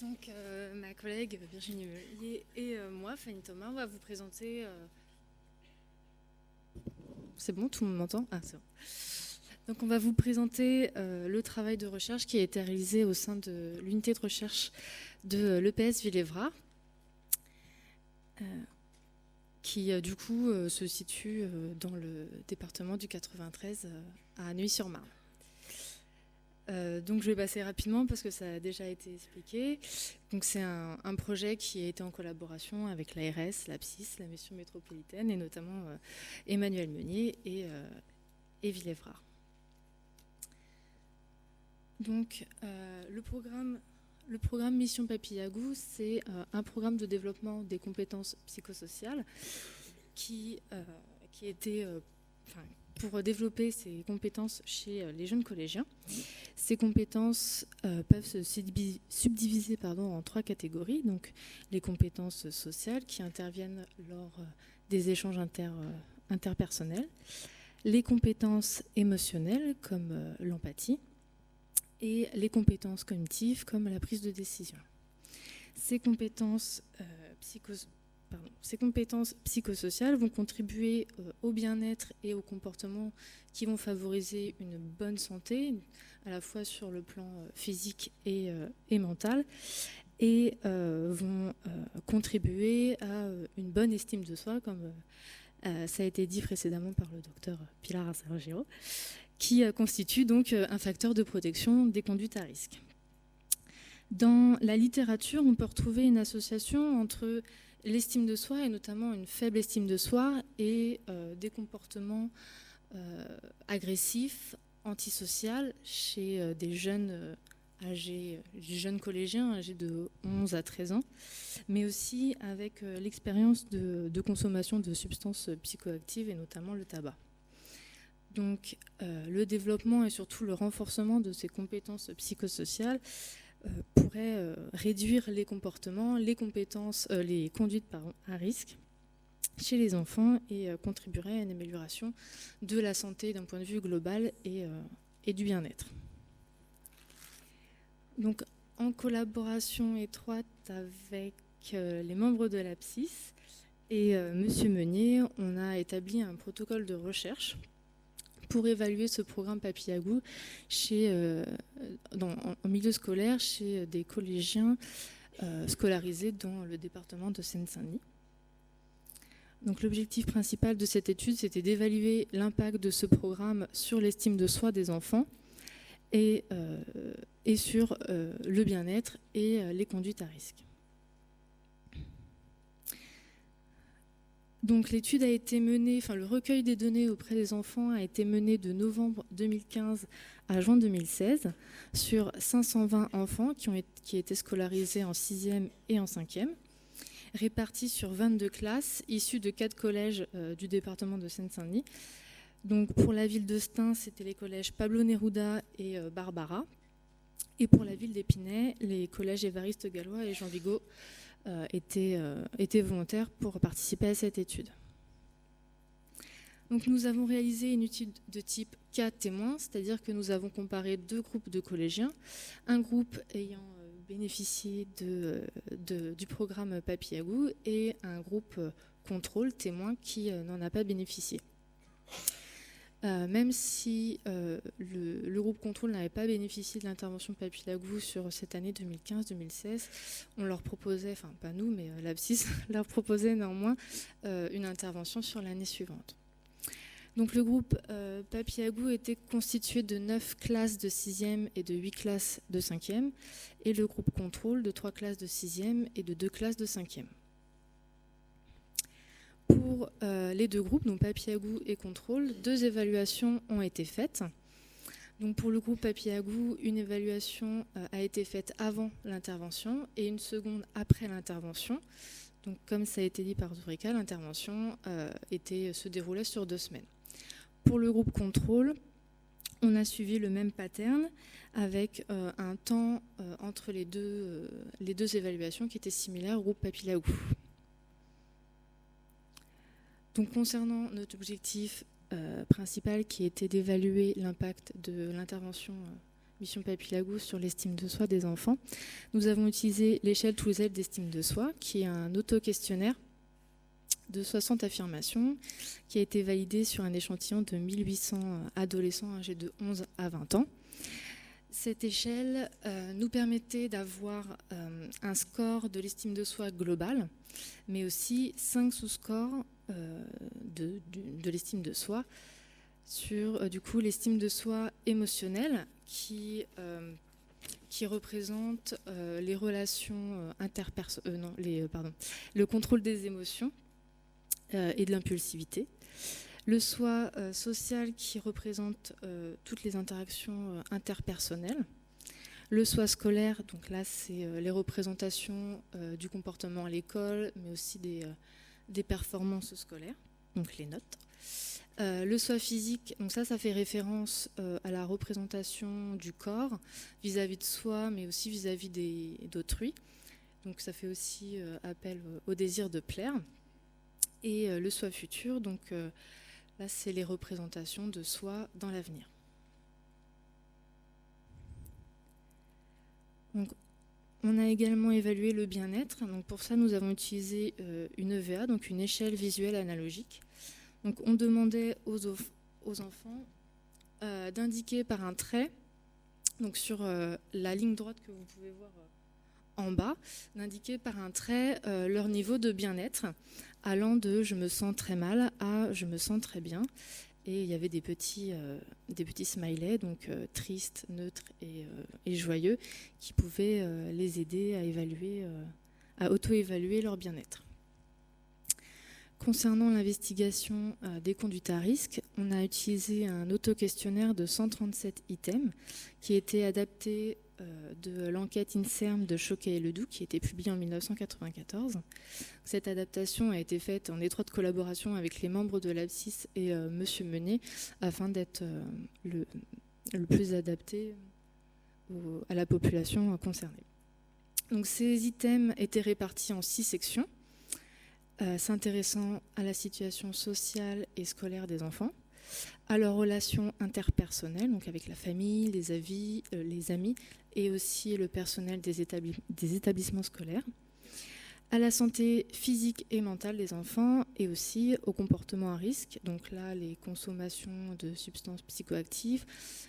Donc, ma collègue Virginie Meunier et moi, Fanny Thomas, on va vous présenter. C'est bon, tout le monde m'entend? Ah, c'est bon. Donc, on va vous présenter le travail de recherche qui a été réalisé au sein de l'unité de recherche de l'EPS Villévrard, qui du coup se situe dans le département du 93 à Neuilly-sur-Marne. Donc je vais passer rapidement parce que ça a déjà été expliqué. Donc c'est un projet qui a été en collaboration avec l'ARS, l'APSIS, la mission métropolitaine et notamment Emmanuel Meunier et Villévrard. Donc le programme Mission Papillagou, c'est un programme de développement des compétences psychosociales qui était pour développer ces compétences chez les jeunes collégiens. Ces compétences peuvent se subdiviser en 3 catégories. Donc, les compétences sociales qui interviennent lors des échanges interpersonnels, les compétences émotionnelles comme l'empathie et les compétences cognitives comme la prise de décision. Ces compétences psychosociales vont contribuer au bien-être et au comportement qui vont favoriser une bonne santé, à la fois sur le plan physique et mental, et vont contribuer à une bonne estime de soi, comme ça a été dit précédemment par le docteur Pilar Sergio, qui constitue donc un facteur de protection des conduites à risque. Dans la littérature, on peut retrouver une association entre l'estime de soi, et notamment une faible estime de soi, et des comportements agressifs, antisociaux, chez des jeunes collégiens âgés de 11 à 13 ans, mais aussi avec l'expérience de consommation de substances psychoactives, et notamment le tabac. Donc, le développement et surtout le renforcement de ces compétences psychosociales pourrait réduire les comportements, les conduites à risque chez les enfants et contribuerait à une amélioration de la santé d'un point de vue global et du bien-être. Donc, en collaboration étroite avec les membres de l'APSIS et Monsieur Meunier, on a établi un protocole de recherche pour évaluer ce programme Papillagou en milieu scolaire chez des collégiens scolarisés dans le département de Seine-Saint-Denis. Donc, l'objectif principal de cette étude, c'était d'évaluer l'impact de ce programme sur l'estime de soi des enfants et sur le bien-être et les conduites à risque. Donc l'étude a été menée, le recueil des données auprès des enfants a été mené de novembre 2015 à juin 2016 sur 520 enfants qui étaient scolarisés en 6e et en 5e, répartis sur 22 classes issues de 4 collèges du département de Seine-Saint-Denis. Donc pour la ville de Stein, c'était les collèges Pablo Neruda et Barbara. Et pour la ville d'Épinay, les collèges Évariste Galois et Jean Vigo étaient volontaires pour participer à cette étude. Donc nous avons réalisé une étude de type cas témoin, c'est-à-dire que nous avons comparé 2 groupes de collégiens, un groupe ayant bénéficié du programme Papillagou et un groupe contrôle témoin qui n'en a pas bénéficié. Même si le groupe contrôle n'avait pas bénéficié de l'intervention Papillagou sur cette année 2015-2016, on leur proposait, pas nous, mais l'APSIS leur proposait néanmoins une intervention sur l'année suivante. Donc le groupe Papillagou était constitué de 9 classes de 6e et de 8 classes de 5e, et le groupe contrôle de 3 classes de 6e et de 2 classes de 5e. Pour les 2 groupes, donc Papillagou et contrôle, 2 évaluations ont été faites. Donc pour le groupe Papillagou, une évaluation a été faite avant l'intervention et une seconde après l'intervention. Donc comme ça a été dit par Zurika, l'intervention se déroulait sur 2 semaines. Pour le groupe contrôle, on a suivi le même pattern avec un temps entre les deux évaluations qui était similaire au groupe Papillagou. Donc, concernant notre objectif principal qui était d'évaluer l'impact de l'intervention Mission Papy-Lagous sur l'estime de soi des enfants, nous avons utilisé l'échelle Toulouse d'estime de soi, qui est un auto-questionnaire de 60 affirmations, qui a été validé sur un échantillon de 1800 adolescents âgés de 11 à 20 ans. Cette échelle nous permettait d'avoir un score de l'estime de soi globale, mais aussi 5 sous-scores de l'estime de soi sur du coup l'estime de soi émotionnelle qui représente les relations le contrôle des émotions et de l'impulsivité. Le soi social qui représente toutes les interactions interpersonnelles. Le soi scolaire, donc là c'est les représentations du comportement à l'école, mais aussi des performances scolaires, donc les notes. Le soi physique, donc ça fait référence à la représentation du corps vis-à-vis de soi, mais aussi vis-à-vis d'autrui. Donc ça fait aussi appel au désir de plaire. Et le soi futur, donc là c'est les représentations de soi dans l'avenir. Donc, on a également évalué le bien-être. Donc pour ça, nous avons utilisé une EVA, donc une échelle visuelle analogique. Donc on demandait aux enfants d'indiquer par un trait, donc sur la ligne droite que vous pouvez voir en bas, d'indiquer par un trait leur niveau de bien-être, allant de « je me sens très mal » à « je me sens très bien ». Et il y avait des petits smileys, donc tristes, neutres et joyeux, qui pouvaient les aider à auto-évaluer leur bien-être. Concernant l'investigation des conduites à risque, on a utilisé un auto-questionnaire de 137 items qui était adapté de l'enquête INSERM de Choquet et Ledoux qui a été publiée en 1994. Cette adaptation a été faite en étroite collaboration avec les membres de l'ABSIS et Monsieur Menet afin d'être le plus adapté à la population concernée. Donc, ces items étaient répartis en 6 sections, s'intéressant à la situation sociale et scolaire des enfants, à leurs relations interpersonnelles, donc avec la famille, les amis et aussi le personnel des établissements scolaires, à la santé physique et mentale des enfants et aussi au comportement à risque, donc là les consommations de substances psychoactives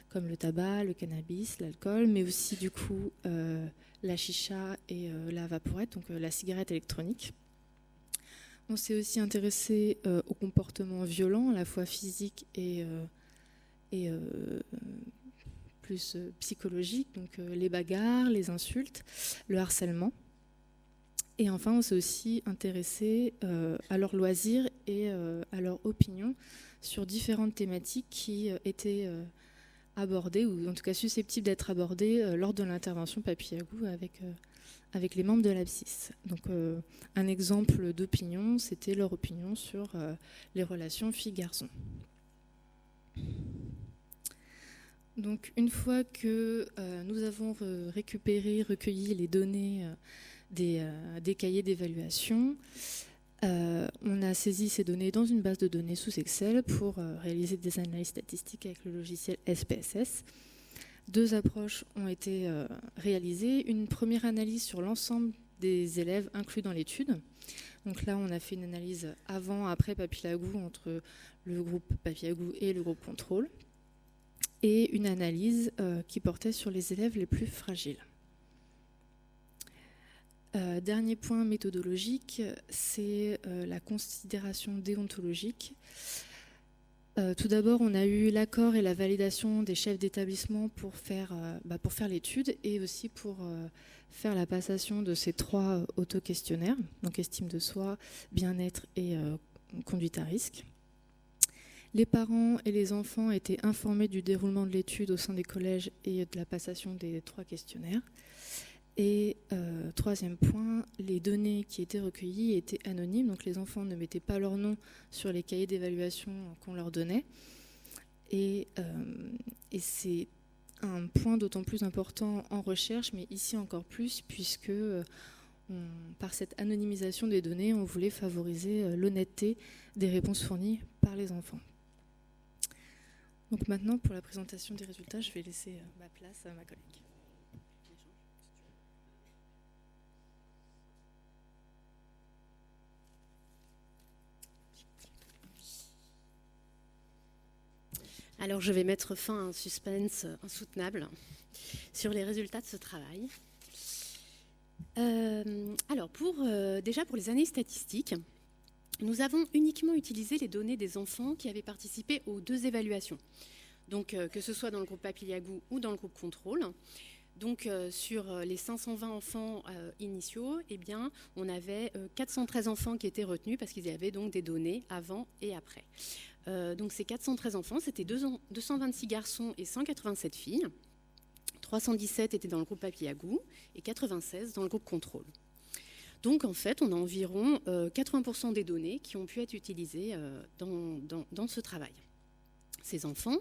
comme le tabac, le cannabis, l'alcool, mais aussi du coup la chicha et la vaporette, donc la cigarette électronique. On s'est aussi intéressé au comportement violent, à la fois physique et plus psychologique, donc les bagarres, les insultes, le harcèlement. Et enfin, on s'est aussi intéressé à leurs loisirs et à leur opinion sur différentes thématiques qui étaient abordées, ou en tout cas susceptibles d'être abordées lors de l'intervention Papy-Lagous avec les membres de l'ABSIS. Donc un exemple d'opinion, c'était leur opinion sur les relations filles-garçons. Donc une fois que nous avons recueilli les données des cahiers d'évaluation, on a saisi ces données dans une base de données sous Excel pour réaliser des analyses statistiques avec le logiciel SPSS. 2 approches ont été réalisées. Une première analyse sur l'ensemble des élèves inclus dans l'étude. Donc là, on a fait une analyse avant-après Papy-Lagous entre le groupe Papy-Lagous et le groupe contrôle. Et une analyse qui portait sur les élèves les plus fragiles. Dernier point méthodologique, c'est la considération déontologique. Tout d'abord, on a eu l'accord et la validation des chefs d'établissement pour faire l'étude et aussi pour faire la passation de ces 3 auto-questionnaires, donc estime de soi, bien-être et conduite à risque. Les parents et les enfants étaient informés du déroulement de l'étude au sein des collèges et de la passation des 3 questionnaires. Et 3e point, les données qui étaient recueillies étaient anonymes, donc les enfants ne mettaient pas leur nom sur les cahiers d'évaluation qu'on leur donnait. Et c'est un point d'autant plus important en recherche, mais ici encore plus, puisque par cette anonymisation des données, on voulait favoriser l'honnêteté des réponses fournies par les enfants. Donc maintenant, pour la présentation des résultats, je vais laisser ma place à ma collègue. Alors, je vais mettre fin à un suspense insoutenable sur les résultats de ce travail. Alors, déjà pour les années statistiques, nous avons uniquement utilisé les données des enfants qui avaient participé aux 2 évaluations. Donc, que ce soit dans le groupe Papilliagou ou dans le groupe contrôle. Donc, sur les 520 enfants initiaux, eh bien, on avait 413 enfants qui étaient retenus parce qu'ils y avaient donc des données avant et après. Donc, ces 413 enfants, c'était 226 garçons et 187 filles. 317 étaient dans le groupe Papilliagou et 96 dans le groupe contrôle. Donc, en fait, on a environ 80% des données qui ont pu être utilisées dans ce travail. Ces enfants,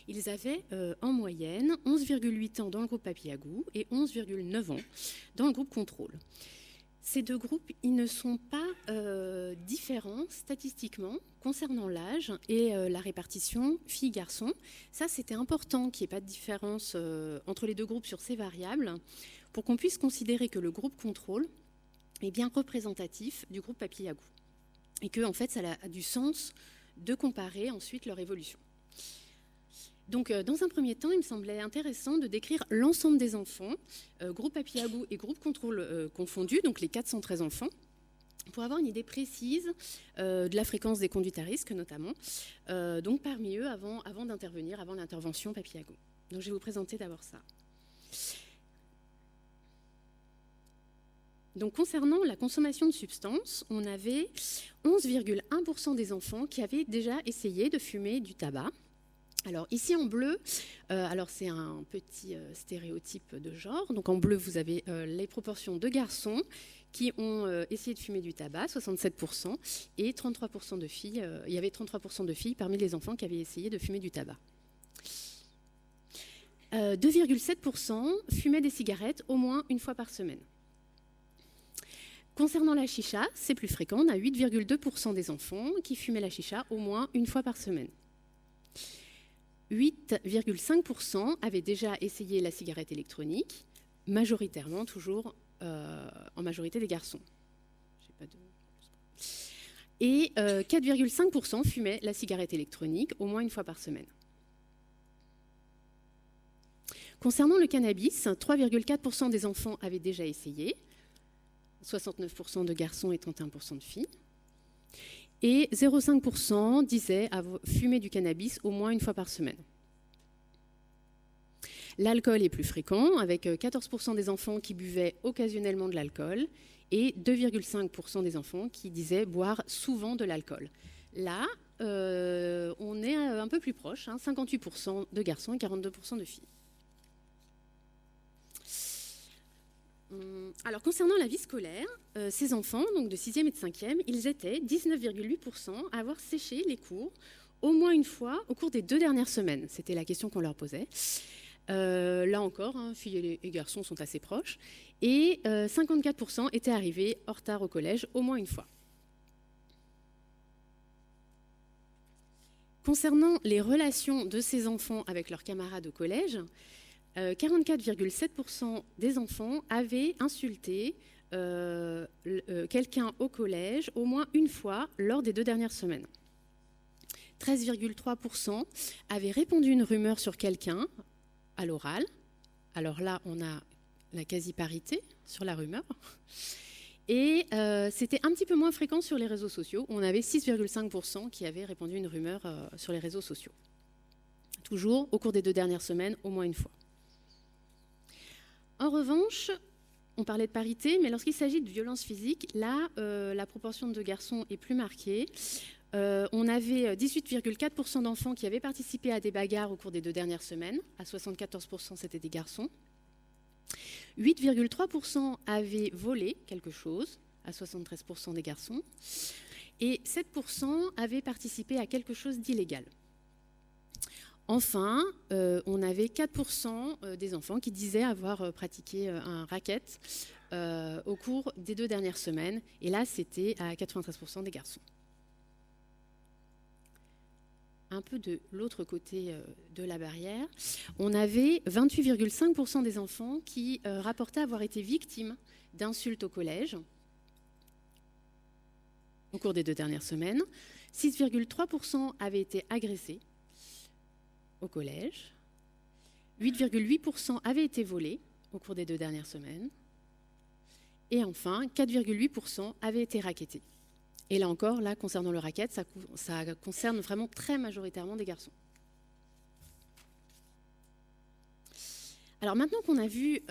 ils avaient en moyenne 11,8 ans dans le groupe Papilliagou et 11,9 ans dans le groupe contrôle. Ces 2 groupes, ils ne sont pas différents statistiquement concernant l'âge et la répartition filles-garçons. Ça, c'était important qu'il n'y ait pas de différence entre les 2 groupes sur ces variables pour qu'on puisse considérer que le groupe contrôle est bien représentatif du groupe Papilliagou et que, en fait, ça a du sens de comparer ensuite leur évolution. Donc, dans un premier temps, il me semblait intéressant de décrire l'ensemble des enfants, groupe Papilliagou et groupe contrôle confondus, donc les 413 enfants, pour avoir une idée précise de la fréquence des conduites à risque, notamment, donc parmi eux, avant d'intervenir, avant l'intervention Papilliagou. Donc, je vais vous présenter d'abord ça. Donc, concernant la consommation de substances, on avait 11,1% des enfants qui avaient déjà essayé de fumer du tabac. Alors ici en bleu, alors c'est un petit stéréotype de genre. Donc en bleu, vous avez les proportions de garçons qui ont essayé de fumer du tabac, 67%, et 33% de filles. Il y avait 33% de filles parmi les enfants qui avaient essayé de fumer du tabac. 2,7% fumaient des cigarettes au moins une fois par semaine. Concernant la chicha, c'est plus fréquent. On a 8,2% des enfants qui fumaient la chicha au moins une fois par semaine. 8,5% avaient déjà essayé la cigarette électronique, majoritairement toujours en majorité des garçons. Et 4,5% fumaient la cigarette électronique au moins une fois par semaine. Concernant le cannabis, 3,4% des enfants avaient déjà essayé, 69% de garçons et 31% de filles. Et 0,5% disaient fumer du cannabis au moins une fois par semaine. L'alcool est plus fréquent, avec 14% des enfants qui buvaient occasionnellement de l'alcool et 2,5% des enfants qui disaient boire souvent de l'alcool. Là, on est un peu plus proche, 58% de garçons et 42% de filles. Alors, concernant la vie scolaire, ces enfants, donc de 6e et de 5e, ils étaient 19,8% à avoir séché les cours au moins une fois au cours des 2 dernières semaines. C'était la question qu'on leur posait. Là encore, filles et garçons sont assez proches. Et 54% étaient arrivés en retard au collège au moins une fois. Concernant les relations de ces enfants avec leurs camarades au collège, 44,7% des enfants avaient insulté quelqu'un au collège au moins une fois lors des 2 dernières semaines. 13,3% avaient répondu une rumeur sur quelqu'un à l'oral. Alors là, on a la quasi-parité sur la rumeur. Et c'était un petit peu moins fréquent sur les réseaux sociaux. On avait 6,5% qui avaient répondu une rumeur sur les réseaux sociaux. Toujours au cours des 2 dernières semaines, au moins une fois. En revanche, on parlait de parité, mais lorsqu'il s'agit de violences physiques, là, la proportion de garçons est plus marquée. On avait 18,4% d'enfants qui avaient participé à des bagarres au cours des 2 dernières semaines. À 74%, c'était des garçons. 8,3% avaient volé quelque chose, à 73% des garçons. Et 7% avaient participé à quelque chose d'illégal. Enfin, on avait 4% des enfants qui disaient avoir pratiqué un racket au cours des 2 dernières semaines. Et là, c'était à 93% des garçons. un peu de l'autre côté de la barrière, on avait 28,5% des enfants qui rapportaient avoir été victimes d'insultes au collège au cours des 2 dernières semaines. 6,3% avaient été agressés au collège. 8,8% avaient été volés au cours des 2 dernières semaines. Et enfin, 4,8% avaient été rackettés. Et là encore, là, concernant le racket, ça concerne vraiment très majoritairement des garçons. Alors maintenant qu'on a vu,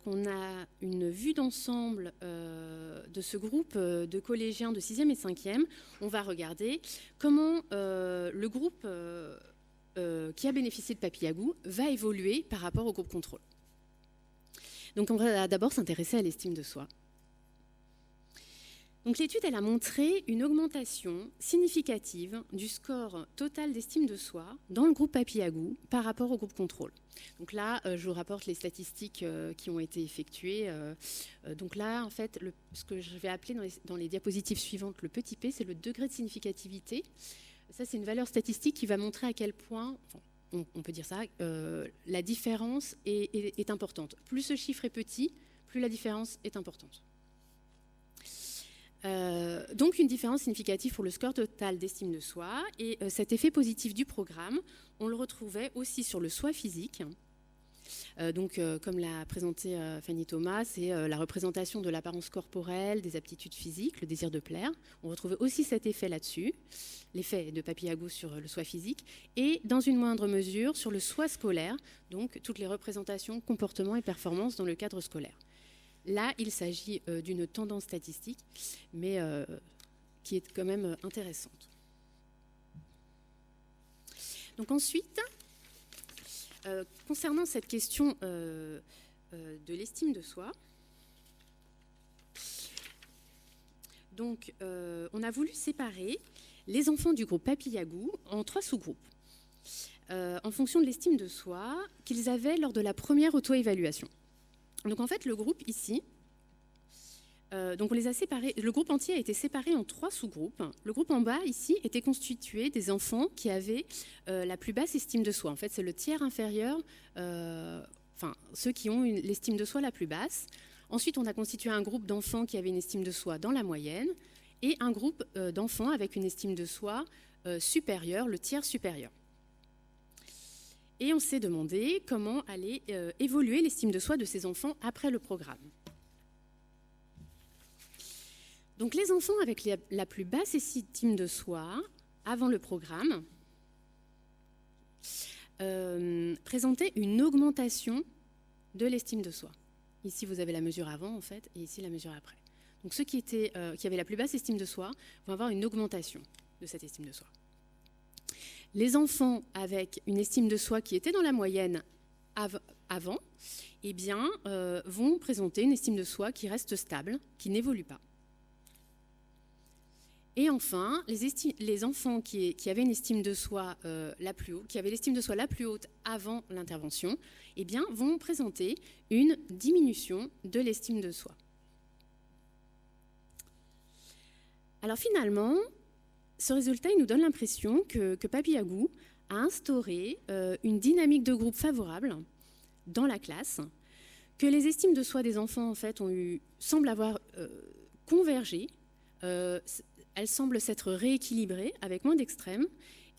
qu'on a une vue d'ensemble de ce groupe de collégiens de 6e et 5e, on va regarder comment le groupe qui a bénéficié de Papillagou va évoluer par rapport au groupe contrôle. Donc on va d'abord s'intéresser à l'estime de soi. Donc l'étude, elle a montré une augmentation significative du score total d'estime de soi dans le groupe Papillagou par rapport au groupe contrôle. Donc là, je vous rapporte les statistiques qui ont été effectuées. Donc là, en fait, ce que je vais appeler dans les diapositives suivantes le petit p, c'est le degré de significativité. Ça, c'est une valeur statistique qui va montrer à quel point, enfin, on peut dire ça, la différence est importante. Plus ce chiffre est petit, plus la différence est importante. Donc une différence significative pour le score total d'estime de soi, et cet effet positif du programme, on le retrouvait aussi sur le soi physique. Comme l'a présenté Fanny Thomas, c'est la représentation de l'apparence corporelle, des aptitudes physiques, le désir de plaire. On retrouvait aussi cet effet là-dessus, l'effet de Papillagou sur le soi physique, et dans une moindre mesure sur le soi scolaire, donc toutes les représentations, comportements et performances dans le cadre scolaire. Là, il s'agit d'une tendance statistique, mais qui est quand même intéressante. Donc ensuite, concernant cette question de l'estime de soi, donc, on a voulu séparer les enfants du groupe Papillagou en 3 sous-groupes, en fonction de l'estime de soi qu'ils avaient lors de la première auto-évaluation. Donc en fait, le groupe ici, donc on les a séparés, le groupe entier a été séparé en 3 sous-groupes. Le groupe en bas, ici, était constitué des enfants qui avaient la plus basse estime de soi. En fait, c'est le tiers inférieur, ceux qui ont l'estime de soi la plus basse. Ensuite, on a constitué un groupe d'enfants qui avaient une estime de soi dans la moyenne, et un groupe d'enfants avec une estime de soi supérieure, le tiers supérieur. Et on s'est demandé comment allait évoluer l'estime de soi de ces enfants après le programme. Donc les enfants avec la plus basse estime de soi avant le programme présentaient une augmentation de l'estime de soi. Ici, vous avez la mesure avant, en fait, et ici, la mesure après. Donc ceux qui avaient la plus basse estime de soi vont avoir une augmentation de cette estime de soi. Les enfants avec une estime de soi qui était dans la moyenne avant, eh bien, vont présenter une estime de soi qui reste stable, qui n'évolue pas. Et enfin, les enfants qui avaient une estime de soi la plus haute, qui avaient l'estime de soi la plus haute avant l'intervention, eh bien, vont présenter une diminution de l'estime de soi. Alors finalement, ce résultat, il nous donne l'impression que Papillagou a instauré une dynamique de groupe favorable dans la classe, que les estimes de soi des enfants en fait, semblent avoir convergé, elles semblent s'être rééquilibrées avec moins d'extrêmes,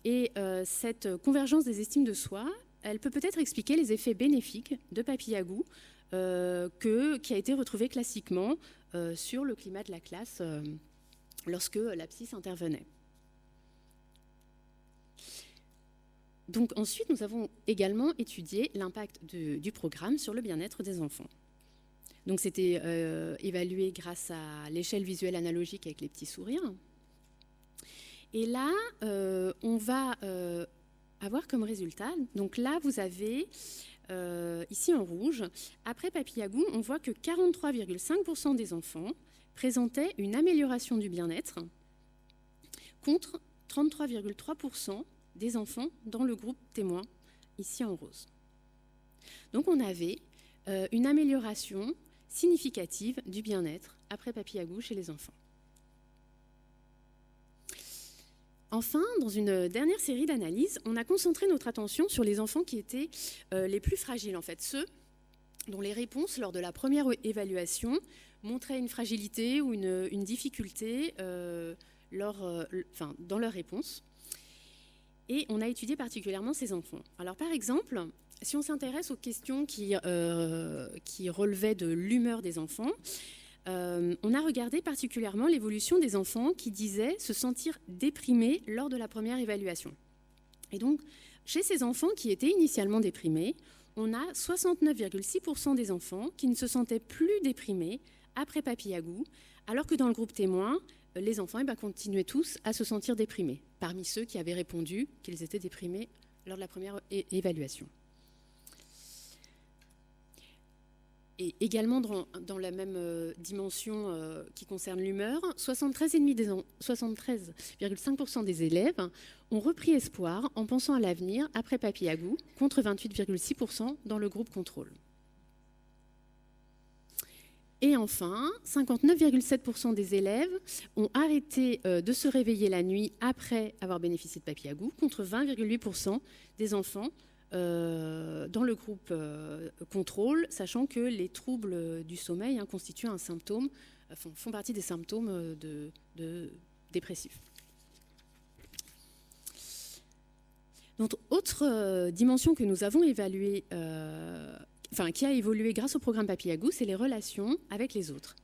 et cette convergence des estimes de soi, elle peut peut-être expliquer les effets bénéfiques de Papillagou qui a été retrouvé classiquement sur le climat de la classe lorsque l'abscisse intervenait. Donc ensuite, nous avons également étudié l'impact du programme sur le bien-être des enfants. Donc c'était évalué grâce à l'échelle visuelle analogique avec les petits sourires. Et là, on va avoir comme résultat, donc là vous avez, ici en rouge, après Papillagou, on voit que 43,5% des enfants présentaient une amélioration du bien-être contre 33,3% des enfants dans le groupe témoin, ici en rose. Donc on avait une amélioration significative du bien-être après Papillagou chez les enfants. Enfin, dans une dernière série d'analyses, on a concentré notre attention sur les enfants qui étaient les plus fragiles, en fait, ceux dont les réponses lors de la première évaluation montraient une fragilité ou une difficulté dans leur réponse. Et on a étudié particulièrement ces enfants. Alors par exemple, si on s'intéresse aux questions qui relevaient de l'humeur des enfants, on a regardé particulièrement l'évolution des enfants qui disaient se sentir déprimés lors de la première évaluation. Et donc, chez ces enfants qui étaient initialement déprimés, on a 69,6% des enfants qui ne se sentaient plus déprimés après Papillagou, alors que dans le groupe témoin, les enfants continuaient tous à se sentir déprimés, parmi ceux qui avaient répondu qu'ils étaient déprimés lors de la première évaluation. Et également dans la même dimension qui concerne l'humeur, 73,5% des élèves ont repris espoir en pensant à l'avenir après Papillagou, contre 28,6% dans le groupe contrôle. Et enfin, 59,7% des élèves ont arrêté de se réveiller la nuit après avoir bénéficié de Papillagou, contre 20,8% des enfants dans le groupe contrôle, sachant que les troubles du sommeil constituent un symptôme, font partie des symptômes dépressifs. Donc, autre dimension que nous avons évaluée, qui a évolué grâce au programme Papillagou, c'est les relations avec les autres.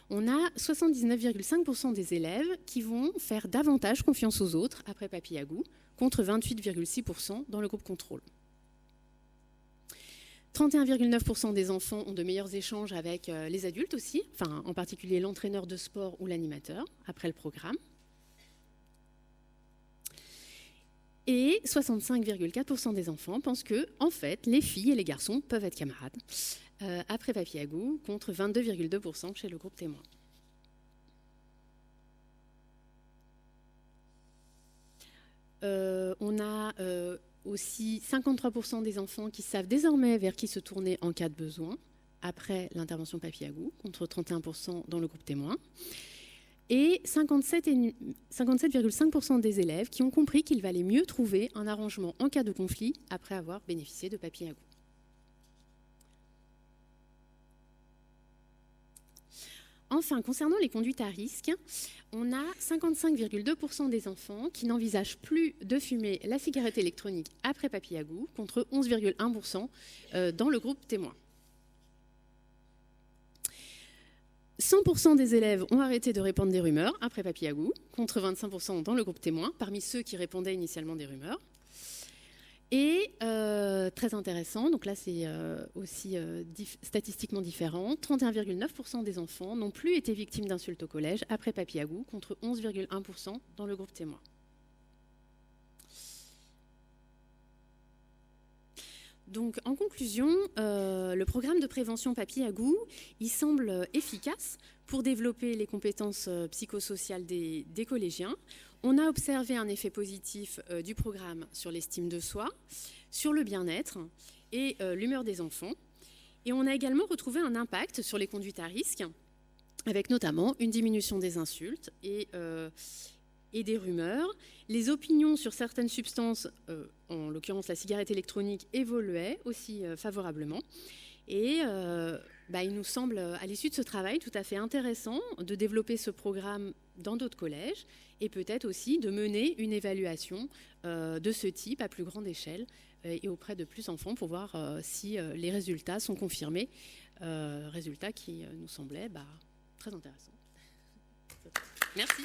On a 79,5% des élèves qui vont faire davantage confiance aux autres après Papillagou, contre 28,6% dans le groupe contrôle. 31,9% des enfants ont de meilleurs échanges avec les adultes aussi, en particulier l'entraîneur de sport ou l'animateur, après le programme. Et 65,4% des enfants pensent que, en fait, les filles et les garçons peuvent être camarades après Papillagou, contre 22,2% chez le groupe témoin. On a aussi 53% des enfants qui savent désormais vers qui se tourner en cas de besoin après l'intervention Papillagou, contre 31% dans le groupe témoin. Et 57,5% des élèves qui ont compris qu'il valait mieux trouver un arrangement en cas de conflit après avoir bénéficié de Papillagou. Enfin, concernant les conduites à risque, on a 55,2% des enfants qui n'envisagent plus de fumer la cigarette électronique après Papillagou, contre 11,1% dans le groupe témoin. 100% des élèves ont arrêté de répandre des rumeurs après Papillagou, contre 25% dans le groupe témoin, parmi ceux qui répandaient initialement des rumeurs. Et très intéressant, donc là c'est aussi statistiquement différent, 31,9% des enfants n'ont plus été victimes d'insultes au collège après Papillagou, contre 11,1% dans le groupe témoin. Donc, en conclusion, le programme de prévention Papillagou, il semble efficace pour développer les compétences psychosociales des collégiens. On a observé un effet positif du programme sur l'estime de soi, sur le bien-être et l'humeur des enfants. Et on a également retrouvé un impact sur les conduites à risque, avec notamment une diminution des insultes et des rumeurs. Les opinions sur certaines substances, en l'occurrence la cigarette électronique, évoluaient aussi favorablement. Et il nous semble, à l'issue de ce travail, tout à fait intéressant de développer ce programme dans d'autres collèges et peut-être aussi de mener une évaluation de ce type à plus grande échelle et auprès de plus d'enfants pour voir si les résultats sont confirmés, résultats qui nous semblaient très intéressants. Merci.